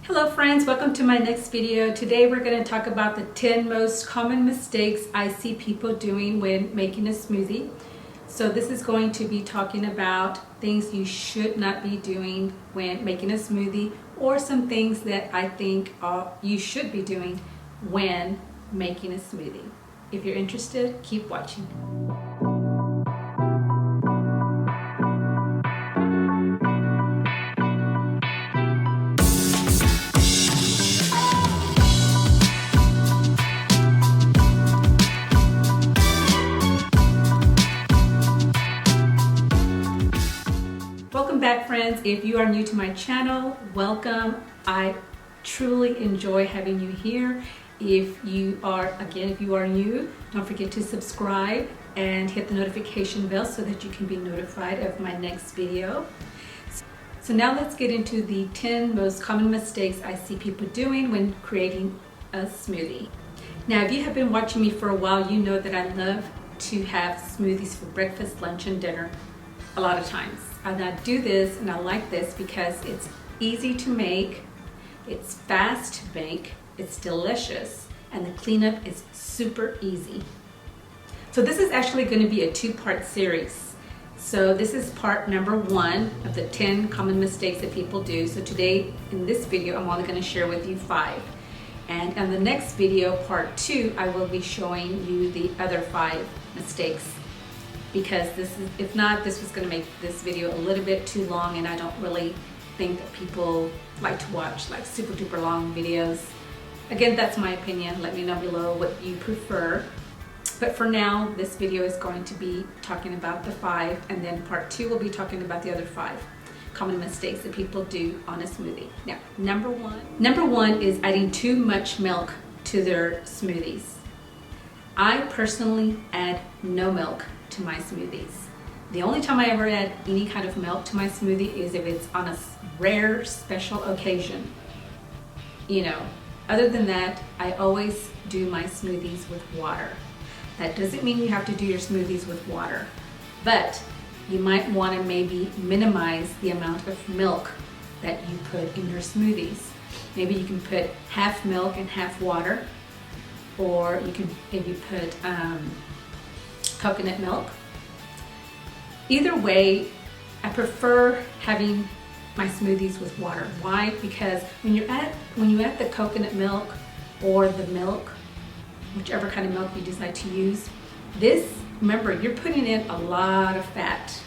Hello friends, welcome to my next video. Today we're going to talk about the 10 most common mistakes I see people doing when making a smoothie. So this is going to be talking about things you should not be doing when making a smoothie, or some things that I think you should be doing when making a smoothie. If you're interested, keep watching. Welcome back, friends. If you are new to my channel, welcome. I truly enjoy having you here. If you are new, don't forget to subscribe and hit the notification bell so that you can be notified of my next video. So now let's get into the 10 most common mistakes I see people doing when creating a smoothie. Now, if you have been watching me for a while, you know that I love to have smoothies for breakfast, lunch, and dinner a lot of times. And I do this and I like this because it's easy to make, it's fast to make, it's delicious, and the cleanup is super easy. So this is actually going to be a two-part series. So this is part number 1 of the 10 common mistakes that people do. So today in this video I'm only going to share with you 5. And in the next video, part 2, I will be showing you the other 5 mistakes. Because if not, this was going to make this video a little bit too long, and I don't really think that people like to watch like super duper long videos. Again, that's my opinion. Let me know below what you prefer. But for now, this video is going to be talking about the 5, and then part 2 will be talking about the other 5 common mistakes that people do on a smoothie. Now, number one is adding too much milk to their smoothies. I personally add no milk to my smoothies. The only time I ever add any kind of milk to my smoothie is if it's on a rare special occasion. Other than that, I always do my smoothies with water. That doesn't mean you have to do your smoothies with water, but you might want to maybe minimize the amount of milk that you put in your smoothies. Maybe you can put half milk and half water, or you can maybe put coconut milk. Either way, I prefer having my smoothies with water. Why? Because when you add the coconut milk or the milk, whichever kind of milk you decide to use, remember, you're putting in a lot of fat,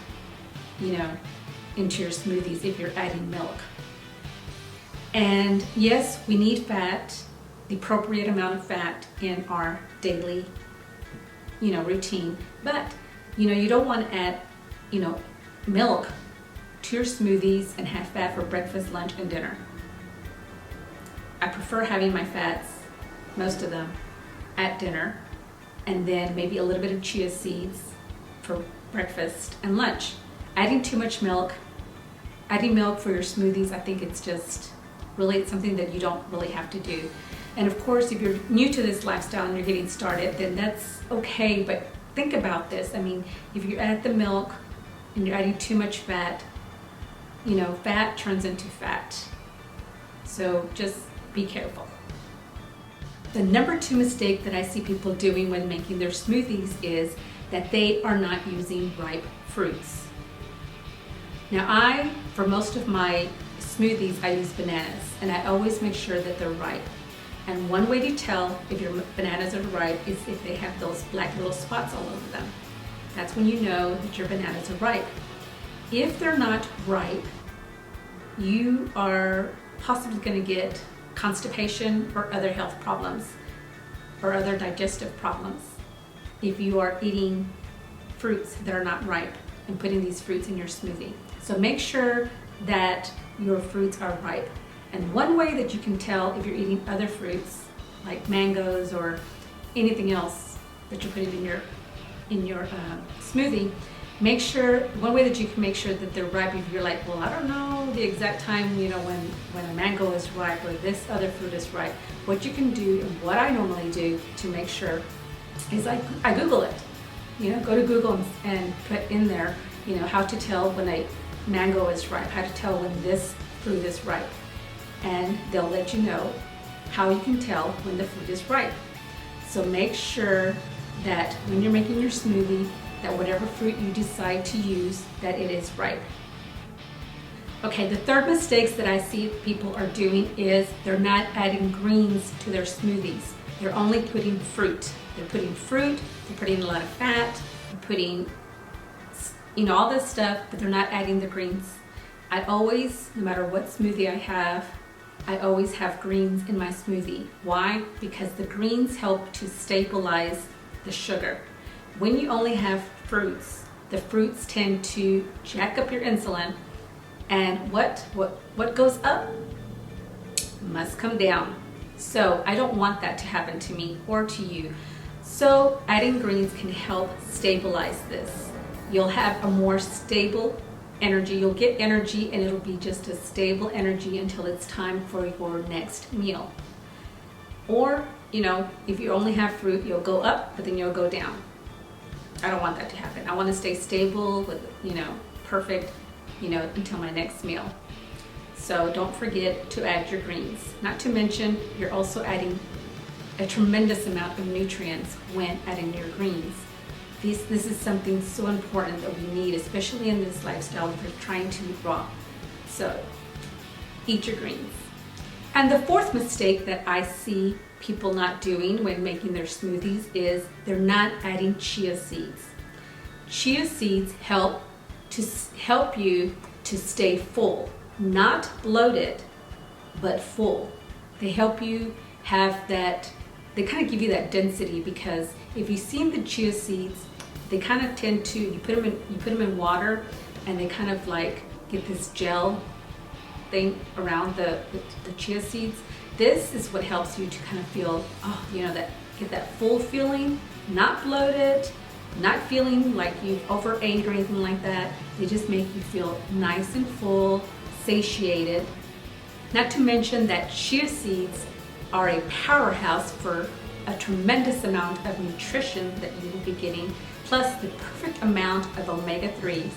into your smoothies if you're adding milk. And yes, we need fat, the appropriate amount of fat in our daily routine, but you don't want to add milk to your smoothies and have fat for breakfast, lunch, and dinner. I prefer having my fats, most of them, at dinner, and then maybe a little bit of chia seeds for breakfast and lunch. Adding too much milk, adding milk for your smoothies, I think it's just really something that you don't really have to do. And of course, if you're new to this lifestyle and you're getting started, then that's okay, but think about this. I mean, if you add the milk and you're adding too much fat, fat turns into fat. So just be careful. The number 2 mistake that I see people doing when making their smoothies is that they are not using ripe fruits. Now, for most of my smoothies, I use bananas, and I always make sure that they're ripe. And one way to tell if your bananas are ripe is if they have those black little spots all over them. That's when you know that your bananas are ripe. If they're not ripe, you are possibly going to get constipation or other health problems or other digestive problems if you are eating fruits that are not ripe and putting these fruits in your smoothie. So make sure that your fruits are ripe. And one way that you can tell if you're eating other fruits, like mangoes or anything else that you're putting in your smoothie, one way that you can make sure that they're ripe, if you're like, well, I don't know the exact time, when a mango is ripe or this other fruit is ripe, what you can do, and what I normally do to make sure, is I Google it. Go to Google and put in there, how to tell when a mango is ripe, how to tell when this fruit is ripe. and they'll let you know how you can tell when the fruit is ripe. So make sure that when you're making your smoothie, that whatever fruit you decide to use, that it is ripe. Okay, the third mistakes that I see people are doing is they're not adding greens to their smoothies. They're only putting fruit. They're putting fruit, they're putting a lot of fat, they're putting, all this stuff, but they're not adding the greens. I always, no matter what smoothie I have, I always have greens in my smoothie. Why? Because the greens help to stabilize the sugar. When you only have fruits, the fruits tend to jack up your insulin, and what goes up must come down. So I don't want that to happen to me or to you. So adding greens can help stabilize this. You'll have a more stable energy. You'll get energy, and it'll be just a stable energy until it's time for your next meal. Or, if you only have fruit, you'll go up, but then you'll go down. I don't want that to happen. I want to stay stable with, perfect, until my next meal. So don't forget to add your greens. Not to mention, you're also adding a tremendous amount of nutrients when adding your greens. This is something so important that we need, especially in this lifestyle if you're trying to eat raw. So eat your greens. And the fourth mistake that I see people not doing when making their smoothies is they're not adding chia seeds. Chia seeds help you to stay full, not bloated, but full. They help you have that, they kind of give you that density, because if you've seen the chia seeds, they kind of tend to, you put them in water, and they kind of like get this gel thing around the chia seeds. This is what helps you to kind of feel, get that full feeling, not bloated, not feeling like you've overate or anything like that. They just make you feel nice and full, satiated. Not to mention that chia seeds are a powerhouse for a tremendous amount of nutrition that you will be getting, plus the perfect amount of omega-3s.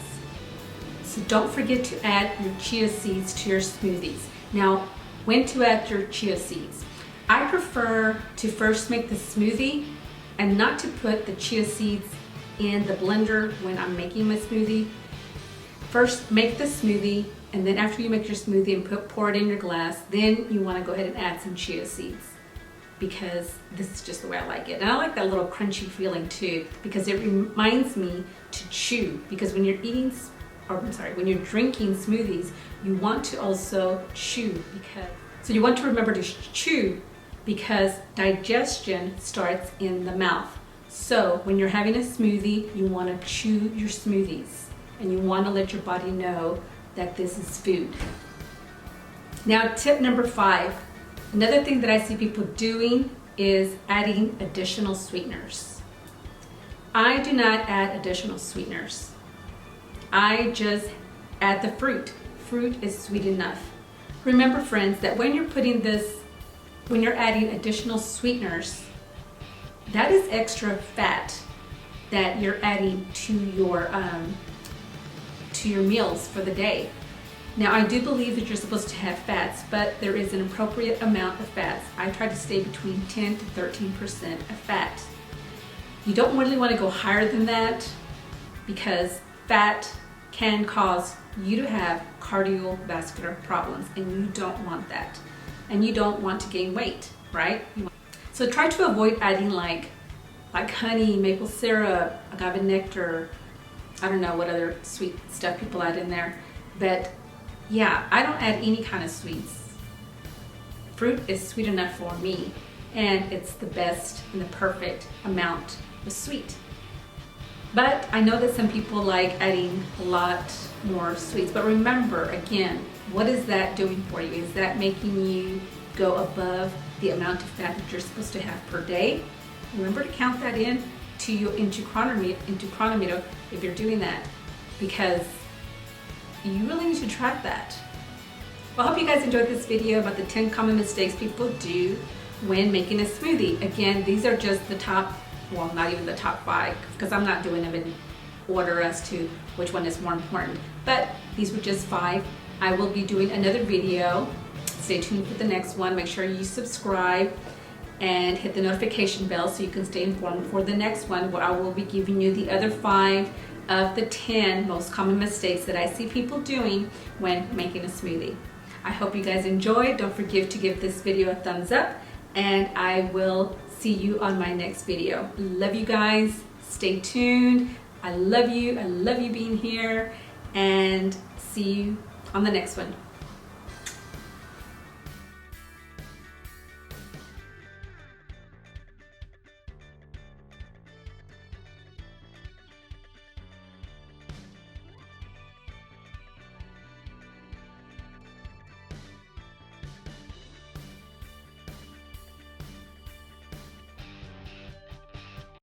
So don't forget to add your chia seeds to your smoothies. Now, when to add your chia seeds? I prefer to first make the smoothie and not to put the chia seeds in the blender when I'm making my smoothie. First, make the smoothie, and then after you make your smoothie and pour it in your glass, then you want to go ahead and add some chia seeds, because this is just the way I like it. And I like that little crunchy feeling too, because it reminds me to chew, because when you're when you're drinking smoothies, you want to also chew, so you want to remember to chew, because digestion starts in the mouth. So when you're having a smoothie, you want to chew your smoothies, and you want to let your body know that this is food. Now, tip number 5. Another thing that I see people doing is adding additional sweeteners. I do not add additional sweeteners. I just add the fruit. Fruit is sweet enough. Remember, friends, that when you're adding additional sweeteners, that is extra fat that you're adding to your meals for the day. Now, I do believe that you're supposed to have fats, but there is an appropriate amount of fats. I try to stay between 10 to 13% of fat. You don't really want to go higher than that, because fat can cause you to have cardiovascular problems, and you don't want that. And you don't want to gain weight, right? So try to avoid adding like honey, maple syrup, agave nectar, I don't know what other sweet stuff people add in there. But yeah, I don't add any kind of sweets. Fruit is sweet enough for me, and it's the best and the perfect amount of sweet. But I know that some people like adding a lot more sweets. But remember, again, what is that doing for you? Is that making you go above the amount of fat that you're supposed to have per day? Remember to count that into chronometer if you're doing that, because you really need to track that. Well, I hope you guys enjoyed this video about the 10 common mistakes people do when making a smoothie. Again, these are just the top, well, not even the top 5, because I'm not doing them in order as to which one is more important, but these were just 5. I will be doing another video Stay tuned for the next one. Make sure you subscribe and hit the notification bell so you can stay informed for the next one, where I will be giving you the other 5 of the 10 most common mistakes that I see people doing when making a smoothie. I hope you guys enjoyed. Don't forget to give this video a thumbs up, and I will see you on my next video. Love you guys. Stay tuned. I love you. I love you being here, and see you on the next one.